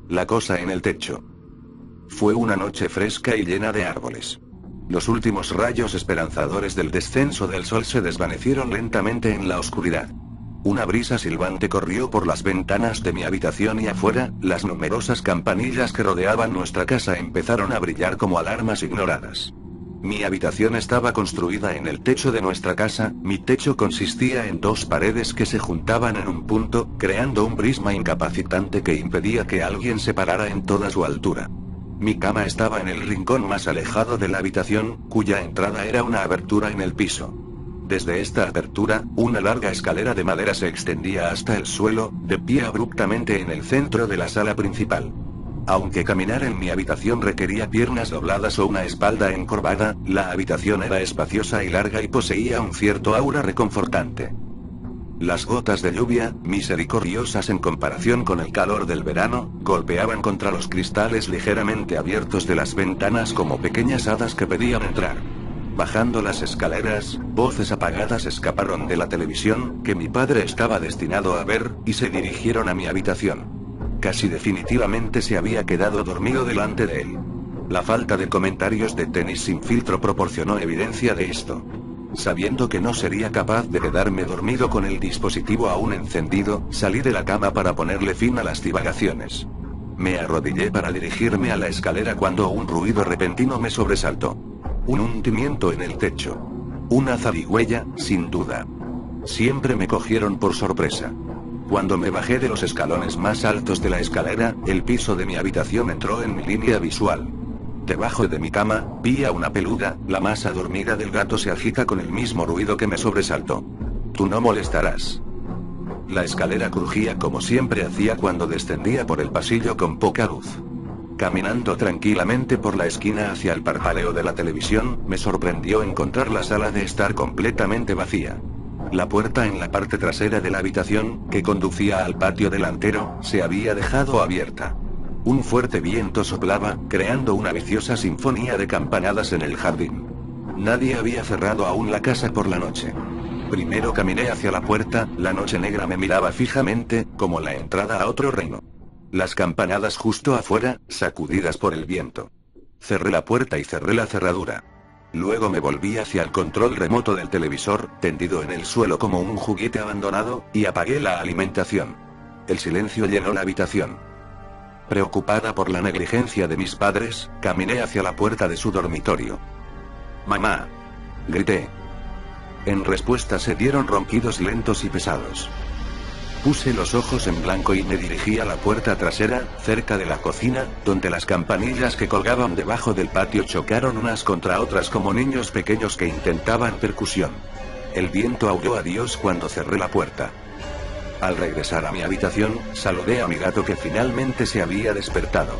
La cosa en el techo. Fue una noche fresca y llena de árboles. Los últimos rayos esperanzadores del descenso del sol se desvanecieron lentamente en la oscuridad. Una brisa silbante corrió por las ventanas de mi habitación y afuera, las numerosas campanillas que rodeaban nuestra casa empezaron a brillar como alarmas ignoradas. Mi habitación estaba construida en el techo de nuestra casa, mi techo consistía en dos paredes que se juntaban en un punto, creando un prisma incapacitante que impedía que alguien se parara en toda su altura. Mi cama estaba en el rincón más alejado de la habitación, cuya entrada era una abertura en el piso. Desde esta abertura, una larga escalera de madera se extendía hasta el suelo, de pie abruptamente en el centro de la sala principal. Aunque caminar en mi habitación requería piernas dobladas o una espalda encorvada, la habitación era espaciosa y larga y poseía un cierto aura reconfortante. Las gotas de lluvia, misericordiosas en comparación con el calor del verano, golpeaban contra los cristales ligeramente abiertos de las ventanas como pequeñas hadas que pedían entrar. Bajando las escaleras, voces apagadas escaparon de la televisión, que mi padre estaba destinado a ver, y se dirigieron a mi habitación. Casi definitivamente se había quedado dormido delante de él. La falta de comentarios de tenis sin filtro proporcionó evidencia de esto. Sabiendo que no sería capaz de quedarme dormido con el dispositivo aún encendido, salí de la cama para ponerle fin a las divagaciones. Me arrodillé para dirigirme a la escalera cuando un ruido repentino me sobresaltó. Un hundimiento en el techo. Una zarigüeya, sin duda. Siempre me cogieron por sorpresa. Cuando me bajé de los escalones más altos de la escalera, el piso de mi habitación entró en mi línea visual. Debajo de mi cama, vi a una peluda, la masa dormida del gato se agita con el mismo ruido que me sobresaltó. Tú no molestarás. La escalera crujía como siempre hacía cuando descendía por el pasillo con poca luz. Caminando tranquilamente por la esquina hacia el parpadeo de la televisión, me sorprendió encontrar la sala de estar completamente vacía. La puerta en la parte trasera de la habitación, que conducía al patio delantero, se había dejado abierta. Un fuerte viento soplaba, creando una viciosa sinfonía de campanadas en el jardín. Nadie había cerrado aún la casa por la noche. Primero caminé hacia la puerta, la noche negra me miraba fijamente, como la entrada a otro reino. Las campanadas justo afuera, sacudidas por el viento. Cerré la puerta y cerré la cerradura. Luego me volví hacia el control remoto del televisor, tendido en el suelo como un juguete abandonado, y apagué la alimentación. El silencio llenó la habitación. Preocupada por la negligencia de mis padres, caminé hacia la puerta de su dormitorio. «¡Mamá!», grité. En respuesta se dieron ronquidos lentos y pesados. Puse los ojos en blanco y me dirigí a la puerta trasera, cerca de la cocina, donde las campanillas que colgaban debajo del patio chocaron unas contra otras como niños pequeños que intentaban percusión. El viento aulló a Dios cuando cerré la puerta. Al regresar a mi habitación, saludé a mi gato que finalmente se había despertado.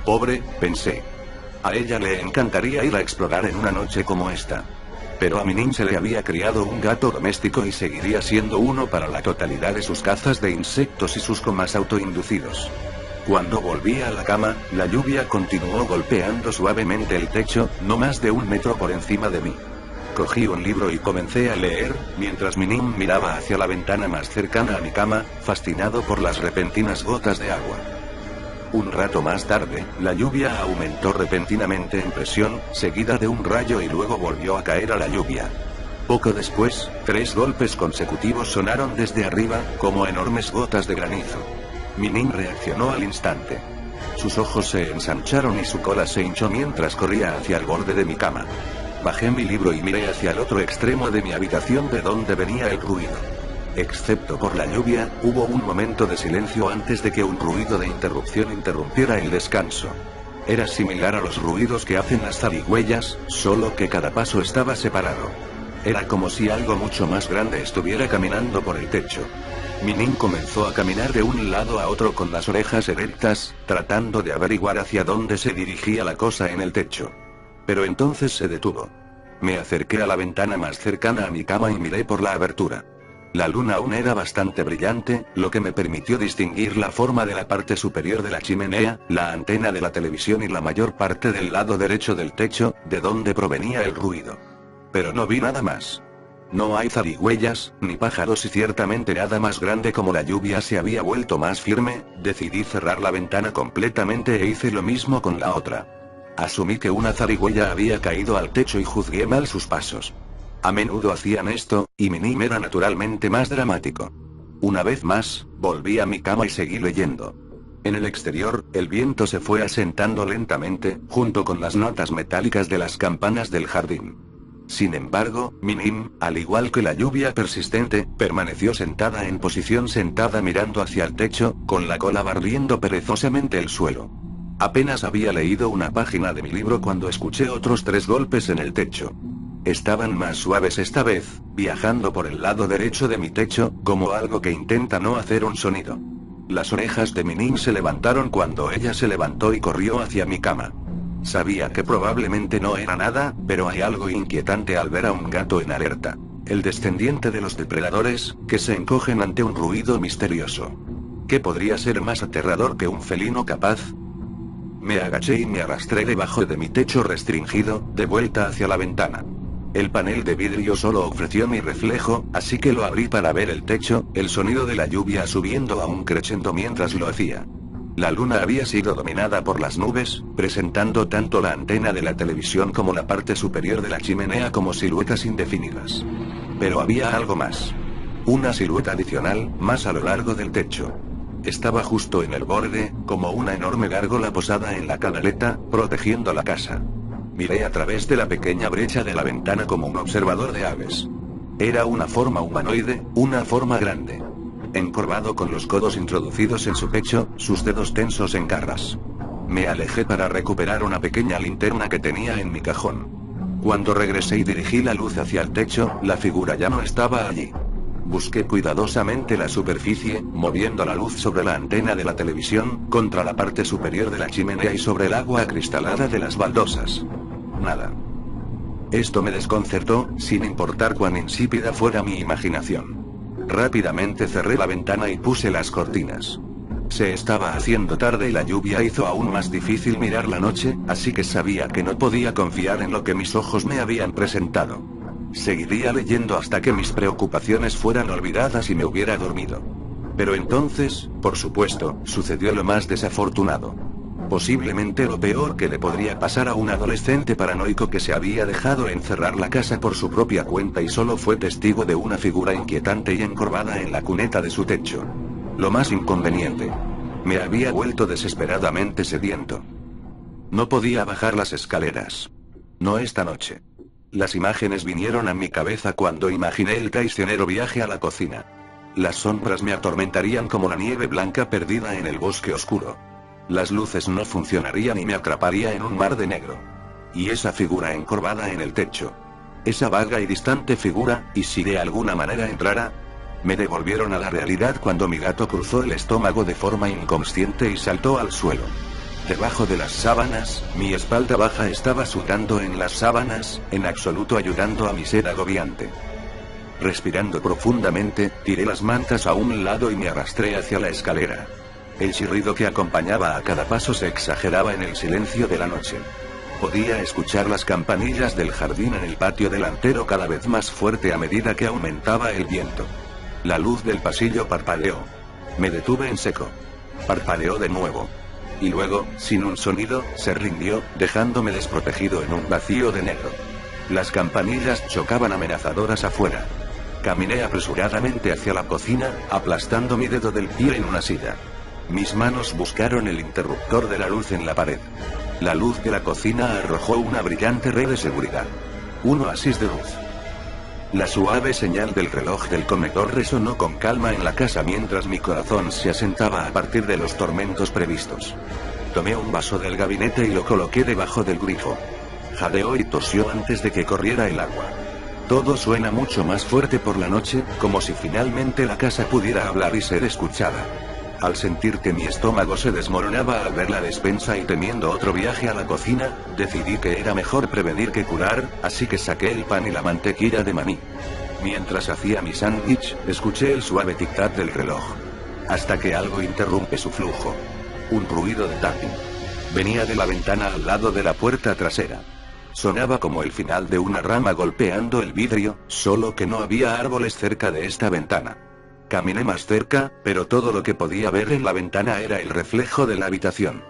Pobre, pensé. A ella le encantaría ir a explorar en una noche como esta. Pero a Minin se le había criado un gato doméstico y seguiría siendo uno para la totalidad de sus cazas de insectos y sus comas autoinducidos. Cuando volví a la cama, la lluvia continuó golpeando suavemente el techo, no más de 1 metro por encima de mí. Cogí un libro y comencé a leer, mientras Minin miraba hacia la ventana más cercana a mi cama, fascinado por las repentinas gotas de agua. Un rato más tarde, la lluvia aumentó repentinamente en presión, seguida de un rayo y luego volvió a caer a la lluvia. Poco después, 3 golpes consecutivos sonaron desde arriba, como enormes gotas de granizo. Minin reaccionó al instante. Sus ojos se ensancharon y su cola se hinchó mientras corría hacia el borde de mi cama. Bajé mi libro y miré hacia el otro extremo de mi habitación de donde venía el ruido. Excepto por la lluvia, hubo un momento de silencio antes de que un ruido de interrupción interrumpiera el descanso. Era similar a los ruidos que hacen las zarigüeyas, solo que cada paso estaba separado. Era como si algo mucho más grande estuviera caminando por el techo. Minin comenzó a caminar de un lado a otro con las orejas erectas, tratando de averiguar hacia dónde se dirigía la cosa en el techo. Pero entonces se detuvo. Me acerqué a la ventana más cercana a mi cama y miré por la abertura. La luna aún era bastante brillante, lo que me permitió distinguir la forma de la parte superior de la chimenea, la antena de la televisión y la mayor parte del lado derecho del techo, de donde provenía el ruido. Pero no vi nada más. No hay zarigüeyas, ni pájaros y ciertamente nada más grande. Como la lluvia se había vuelto más firme, decidí cerrar la ventana completamente e hice lo mismo con la otra. Asumí que una zarigüeya había caído al techo y juzgué mal sus pasos. A menudo hacían esto, y mi Nim era naturalmente más dramático. Una vez más, volví a mi cama y seguí leyendo. En el exterior, el viento se fue asentando lentamente, junto con las notas metálicas de las campanas del jardín. Sin embargo, mi Nim, al igual que la lluvia persistente, permaneció sentada en posición sentada mirando hacia el techo, con la cola barriendo perezosamente el suelo. Apenas había leído una página de mi libro cuando escuché otros 3 golpes en el techo. Estaban más suaves esta vez, viajando por el lado derecho de mi techo, como algo que intenta no hacer un sonido. Las orejas de mi Nim se levantaron cuando ella se levantó y corrió hacia mi cama. Sabía que probablemente no era nada, pero hay algo inquietante al ver a un gato en alerta. El descendiente de los depredadores, que se encogen ante un ruido misterioso. ¿Qué podría ser más aterrador que un felino capaz? Me agaché y me arrastré debajo de mi techo restringido, de vuelta hacia la ventana. El panel de vidrio solo ofreció mi reflejo, así que lo abrí para ver el techo, el sonido de la lluvia subiendo a un crescendo mientras lo hacía. La luna había sido dominada por las nubes, presentando tanto la antena de la televisión como la parte superior de la chimenea como siluetas indefinidas. Pero había algo más. Una silueta adicional, más a lo largo del techo. Estaba justo en el borde, como una enorme gárgola posada en la canaleta, protegiendo la casa. Miré a través de la pequeña brecha de la ventana como un observador de aves. Era una forma humanoide, una forma grande. Encorvado con los codos introducidos en su pecho, sus dedos tensos en garras. Me alejé para recuperar una pequeña linterna que tenía en mi cajón. Cuando regresé y dirigí la luz hacia el techo, la figura ya no estaba allí. Busqué cuidadosamente la superficie, moviendo la luz sobre la antena de la televisión, contra la parte superior de la chimenea y sobre el agua acristalada de las baldosas. Nada. Esto me desconcertó, sin importar cuán insípida fuera mi imaginación. Rápidamente cerré la ventana y puse las cortinas. Se estaba haciendo tarde y la lluvia hizo aún más difícil mirar la noche, así que sabía que no podía confiar en lo que mis ojos me habían presentado. Seguiría leyendo hasta que mis preocupaciones fueran olvidadas y me hubiera dormido. Pero entonces, por supuesto, sucedió lo más desafortunado. Posiblemente lo peor que le podría pasar a un adolescente paranoico que se había dejado encerrar la casa por su propia cuenta y solo fue testigo de una figura inquietante y encorvada en la cuneta de su techo. Lo más inconveniente. Me había vuelto desesperadamente sediento. No podía bajar las escaleras. No esta noche. Las imágenes vinieron a mi cabeza cuando imaginé el traicionero viaje a la cocina. Las sombras me atormentarían como la nieve blanca perdida en el bosque oscuro. Las luces no funcionarían y me atraparía en un mar de negro. Y esa figura encorvada en el techo. Esa vaga y distante figura, y si de alguna manera entrara, me devolvieron a la realidad cuando mi gato cruzó el estómago de forma inconsciente y saltó al suelo. Debajo de las sábanas, mi espalda baja estaba sudando en las sábanas, en absoluto ayudando a mi sed agobiante. Respirando profundamente, tiré las mantas a un lado y me arrastré hacia la escalera. El chirrido que acompañaba a cada paso se exageraba en el silencio de la noche. Podía escuchar las campanillas del jardín en el patio delantero cada vez más fuerte a medida que aumentaba el viento. La luz del pasillo parpadeó. Me detuve en seco. Parpadeó de nuevo. Y luego, sin un sonido, se rindió, dejándome desprotegido en un vacío de negro. Las campanillas chocaban amenazadoras afuera. Caminé apresuradamente hacia la cocina, aplastando mi dedo del pie en una silla. Mis manos buscaron el interruptor de la luz en la pared. La luz de la cocina arrojó una brillante red de seguridad. Un oasis de luz. La suave señal del reloj del comedor resonó con calma en la casa mientras mi corazón se asentaba a partir de los tormentos previstos. Tomé un vaso del gabinete y lo coloqué debajo del grifo. Jadeó y tosió antes de que corriera el agua. Todo suena mucho más fuerte por la noche, como si finalmente la casa pudiera hablar y ser escuchada. Al sentir que mi estómago se desmoronaba al ver la despensa y temiendo otro viaje a la cocina, decidí que era mejor prevenir que curar, así que saqué el pan y la mantequilla de maní. Mientras hacía mi sándwich, escuché el suave tic-tac del reloj. Hasta que algo interrumpe su flujo. Un ruido de tapping. Venía de la ventana al lado de la puerta trasera. Sonaba como el final de una rama golpeando el vidrio, solo que no había árboles cerca de esta ventana. Caminé más cerca, pero todo lo que podía ver en la ventana era el reflejo de la habitación.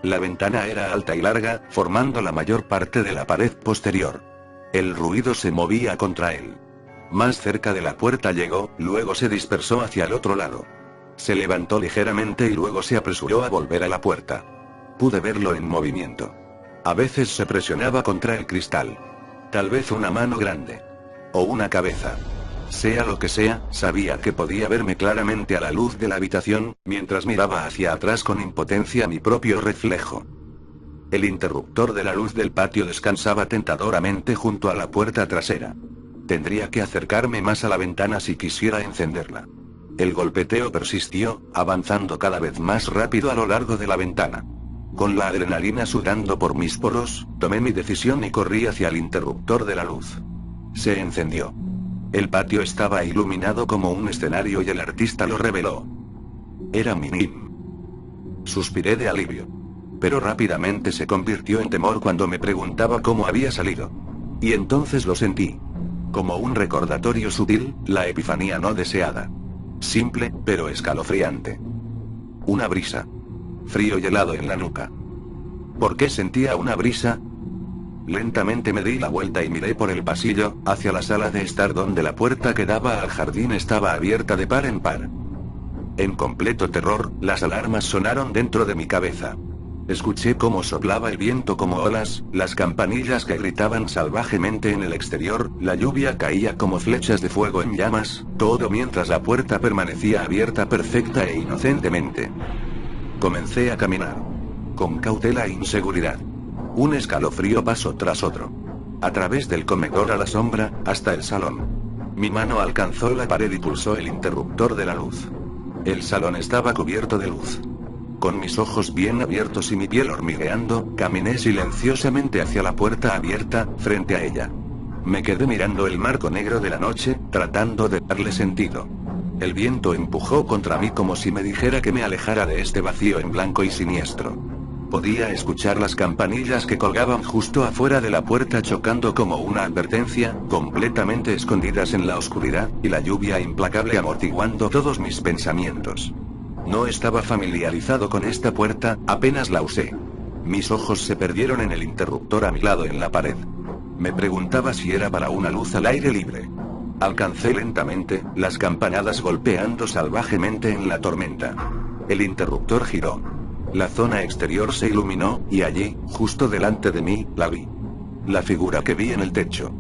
La ventana era alta y larga, formando la mayor parte de la pared posterior. El ruido se movía contra él. Más cerca de la puerta llegó, luego se dispersó hacia el otro lado. Se levantó ligeramente y luego se apresuró a volver a la puerta. Pude verlo en movimiento. A veces se presionaba contra el cristal. Tal vez una mano grande. O una cabeza. Sea lo que sea, sabía que podía verme claramente a la luz de la habitación, mientras miraba hacia atrás con impotencia mi propio reflejo. El interruptor de la luz del patio descansaba tentadoramente junto a la puerta trasera. Tendría que acercarme más a la ventana si quisiera encenderla. El golpeteo persistió, avanzando cada vez más rápido a lo largo de la ventana. Con la adrenalina sudando por mis poros, tomé mi decisión y corrí hacia el interruptor de la luz. Se encendió. El patio estaba iluminado como un escenario y el artista lo reveló. Era Minim. Suspiré de alivio. Pero rápidamente se convirtió en temor cuando me preguntaba cómo había salido. Y entonces lo sentí. Como un recordatorio sutil, la epifanía no deseada. Simple, pero escalofriante. Una brisa. Frío y helado en la nuca. ¿Por qué sentía una brisa? Lentamente me di la vuelta y miré por el pasillo, hacia la sala de estar donde la puerta que daba al jardín estaba abierta de par en par. En completo terror, las alarmas sonaron dentro de mi cabeza. Escuché cómo soplaba el viento como olas, las campanillas que gritaban salvajemente en el exterior, la lluvia caía como flechas de fuego en llamas, todo mientras la puerta permanecía abierta perfecta e inocentemente. Comencé a caminar. Con cautela e inseguridad. Un escalofrío paso tras otro. A través del comedor a la sombra, hasta el salón. Mi mano alcanzó la pared y pulsó el interruptor de la luz. El salón estaba cubierto de luz. Con mis ojos bien abiertos y mi piel hormigueando, caminé silenciosamente hacia la puerta abierta, frente a ella. Me quedé mirando el marco negro de la noche, tratando de darle sentido. El viento empujó contra mí como si me dijera que me alejara de este vacío en blanco y siniestro. Podía escuchar las campanillas que colgaban justo afuera de la puerta chocando como una advertencia, completamente escondidas en la oscuridad, y la lluvia implacable amortiguando todos mis pensamientos. No estaba familiarizado con esta puerta, apenas la usé. Mis ojos se perdieron en el interruptor a mi lado en la pared. Me preguntaba si era para una luz al aire libre. Alcancé lentamente, las campanadas golpeando salvajemente en la tormenta. El interruptor giró. La zona exterior se iluminó, y allí, justo delante de mí, la vi. La figura que vi en el techo.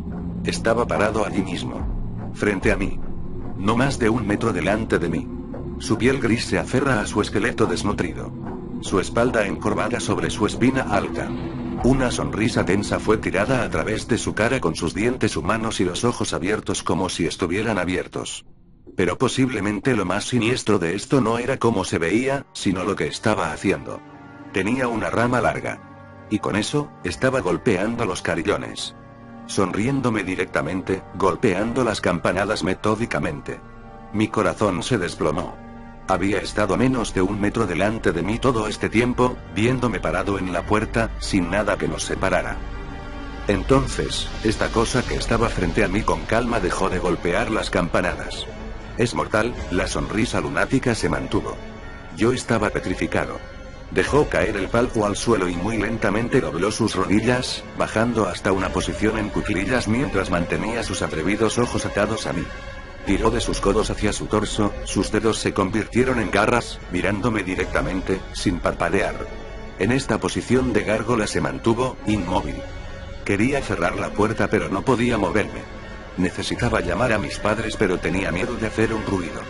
Estaba parado allí mismo. Frente a mí. No más de 1 metro delante de mí. Su piel gris se aferra a su esqueleto desnutrido. Su espalda encorvada sobre su espina alta. Una sonrisa tensa fue tirada a través de su cara con sus dientes humanos y los ojos abiertos como si estuvieran abiertos. Pero posiblemente lo más siniestro de esto no era cómo se veía, sino lo que estaba haciendo. Tenía una rama larga. Y con eso, estaba golpeando los carillones. Sonriéndome directamente, golpeando las campanadas metódicamente. Mi corazón se desplomó. Había estado a menos de 1 metro delante de mí todo este tiempo, viéndome parado en la puerta, sin nada que nos separara. Entonces, esta cosa que estaba frente a mí con calma dejó de golpear las campanadas. Es mortal, la sonrisa lunática se mantuvo. Yo estaba petrificado. Dejó caer el palco al suelo y muy lentamente dobló sus rodillas, bajando hasta una posición en cuclillas mientras mantenía sus atrevidos ojos atados a mí. Tiró de sus codos hacia su torso, sus dedos se convirtieron en garras, mirándome directamente, sin parpadear. En esta posición de gárgola se mantuvo, inmóvil. Quería cerrar la puerta pero no podía moverme. Necesitaba llamar a mis padres pero tenía miedo de hacer un ruido.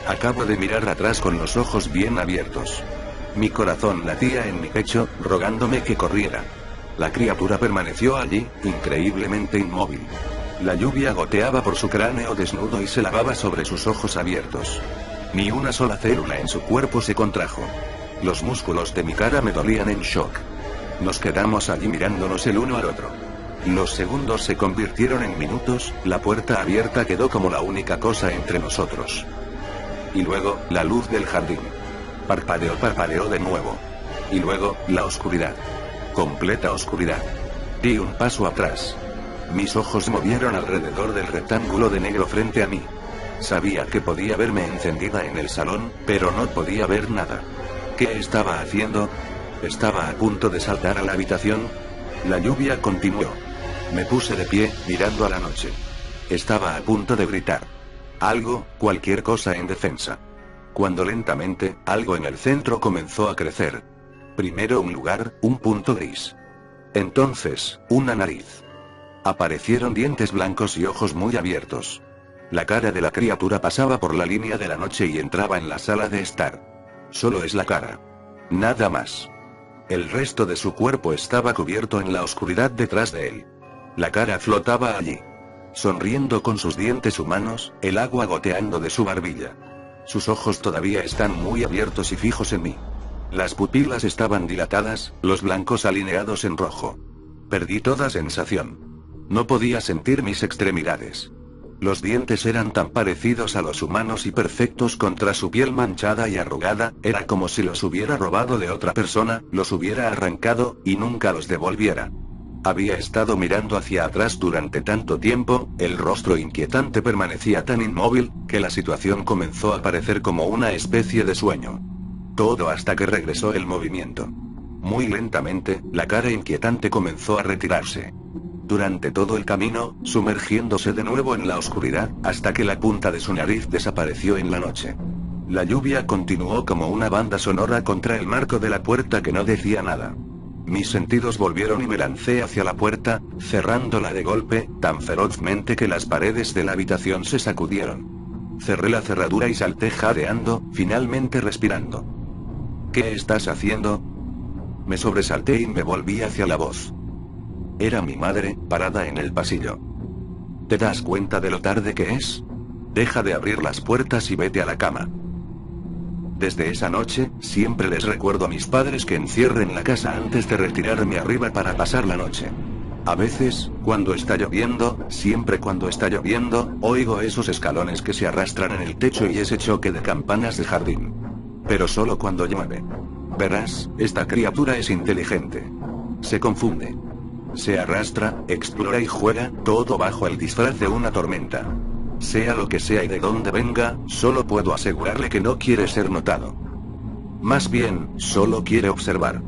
Acabo de mirar atrás con los ojos bien abiertos. Mi corazón latía en mi pecho, rogándome que corriera. La criatura permaneció allí, increíblemente inmóvil. La lluvia goteaba por su cráneo desnudo y se lavaba sobre sus ojos abiertos. Ni una sola célula en su cuerpo se contrajo. Los músculos de mi cara me dolían en shock. Nos quedamos allí mirándonos el uno al otro. Los segundos se convirtieron en minutos, la puerta abierta quedó como la única cosa entre nosotros. Y luego, la luz del jardín. Parpadeó de nuevo. Y luego, la oscuridad. Completa oscuridad. Di un paso atrás. Mis ojos se movieron alrededor del rectángulo de negro frente a mí. Sabía que podía verme encendida en el salón, pero no podía ver nada. ¿Qué estaba haciendo? ¿Estaba a punto de saltar a la habitación? La lluvia continuó. Me puse de pie, mirando a la noche. Estaba a punto de gritar. Algo, cualquier cosa en defensa. Cuando lentamente, algo en el centro comenzó a crecer. Primero un lugar, un punto gris. Entonces, una nariz. Aparecieron dientes blancos y ojos muy abiertos. La cara de la criatura pasaba por la línea de la noche y entraba en la sala de estar. Solo es la cara. Nada más. El resto de su cuerpo estaba cubierto en la oscuridad detrás de él. La cara flotaba allí. Sonriendo con sus dientes humanos, el agua goteando de su barbilla. Sus ojos todavía están muy abiertos y fijos en mí. Las pupilas estaban dilatadas, los blancos alineados en rojo. Perdí toda sensación. No podía sentir mis extremidades. Los dientes eran tan parecidos a los humanos y perfectos contra su piel manchada y arrugada, era como si los hubiera robado de otra persona, los hubiera arrancado, y nunca los devolviera. Había estado mirando hacia atrás durante tanto tiempo, el rostro inquietante permanecía tan inmóvil, que la situación comenzó a parecer como una especie de sueño. Todo hasta que regresó el movimiento. Muy lentamente, la cara inquietante comenzó a retirarse. Durante todo el camino, sumergiéndose de nuevo en la oscuridad, hasta que la punta de su nariz desapareció en la noche. La lluvia continuó como una banda sonora contra el marco de la puerta que no decía nada. Mis sentidos volvieron y me lancé hacia la puerta, cerrándola de golpe, tan ferozmente que las paredes de la habitación se sacudieron. Cerré la cerradura y salté jadeando, finalmente respirando. ¿Qué estás haciendo? Me sobresalté y me volví hacia la voz. Era mi madre, parada en el pasillo. ¿Te das cuenta de lo tarde que es? Deja de abrir las puertas y vete a la cama. Desde esa noche, siempre les recuerdo a mis padres que encierren la casa antes de retirarme arriba para pasar la noche. A veces, cuando está lloviendo, siempre cuando está lloviendo, oigo esos escalones que se arrastran en el techo y ese choque de campanas de jardín. Pero solo cuando llueve. Verás, esta criatura es inteligente. Se confunde. Se arrastra, explora y juega, todo bajo el disfraz de una tormenta. Sea lo que sea y de dónde venga, solo puedo asegurarle que no quiere ser notado. Más bien, solo quiere observar.